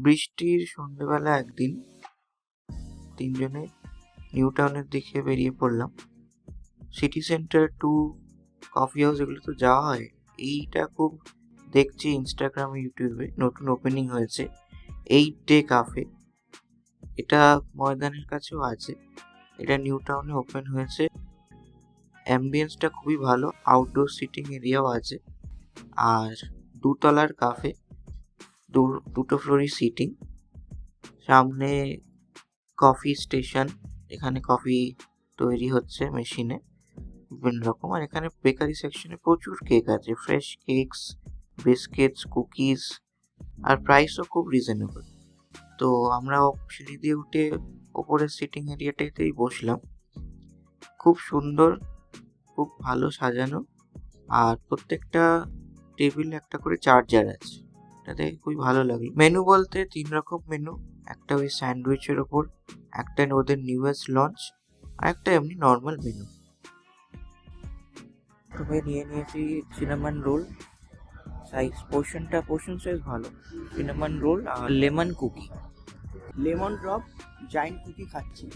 বৃষ্টির সন্ধ্যেবেলা একদিন তিনজনে নিউ টাউনের দিকে বেরিয়ে পড়লাম। City centre to coffee house এগুলো তো যাওয়া হয়। এইটা খুব দেখছি ইনস্টাগ্রামে, ইউটিউবে নতুন ওপেনিং হয়েছে 8 ডে কাফে। এটা ময়দানের কাছেও আছে। এটা নিউ টাউনে ওপেন হয়েছে। অ্যাম্বিয়েন্সটা খুবই ভালো, আউটডোর সিটিং এরিয়াও আছে। আর দুতলার কাফে, দুটো ফ্লোরই সিটিং। সামনে কফি স্টেশন, এখানে কফি তৈরি হচ্ছে মেশিনে বিভিন্ন রকম। আর এখানে বেকারি সেকশনে প্রচুর কেক আছে, ফ্রেশ কেকস, বিস্কিটস, কুকিজ, আর প্রাইসও খুব রিজনেবল। তো আমরা সিঁড়ি দিয়ে উঠে ওপরের সিটিং এরিয়াটাতেই বসলাম। খুব সুন্দর, খুব ভালো সাজানো, আর প্রত্যেকটা টেবিলে একটা করে চার্জার আছে। এটা দেখে খুবই ভালো লাগলো। মেনু বলতে 3 রকম মেনু। একটা ওই স্যান্ডউইচের ওপর, একটা ওদের নিউয়েস্ট লঞ্চ, আর একটা এমনি নর্মাল মেনু। তবে নিয়ে নিয়েছি সিনামন রোল, পোর্শন সাইজ ভালো। সিনামন রোল আর lemon cookie, lemon drop giant cookie খাচ্ছি।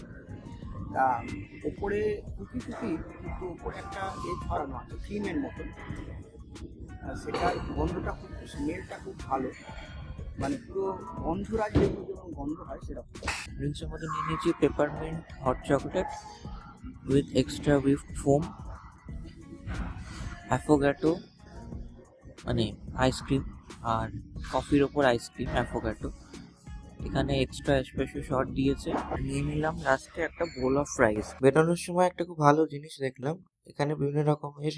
তা ওপরে কুকি কিন্তু ওপরে একটা ছড়ানো আছে ক্রিমের মতন। সেটার গন্ধটা স্মেলটা খুব ভালো, মানে পুরো গন্ধরাজ লেবু যেমন গন্ধ হয় সেরকম। ড্রিঙ্কসের মধ্যে নিয়ে নিয়েছি peppermint hot chocolate with extra whipped foam, affogato মানে আইসক্রিম, আর কফির ওপর আইসক্রিম অ্যাফোগাটো। এখানে এক্সট্রা এসপ্রেসো শট দিয়েছে। নিয়ে নিলাম লাস্টে একটা বোল অফ রাইস। বেরোনোর সময় একটা খুব ভালো জিনিস দেখলাম, এখানে বিভিন্ন রকমের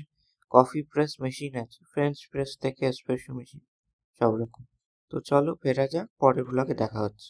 কফি প্রেস মেশিন আছে, ফ্রেঞ্চ প্রেস থেকে এসপ্রেসো মেশিন, সব রকম। তো চলো ফেরা যাক, পরের ব্লগে দেখা হচ্ছে।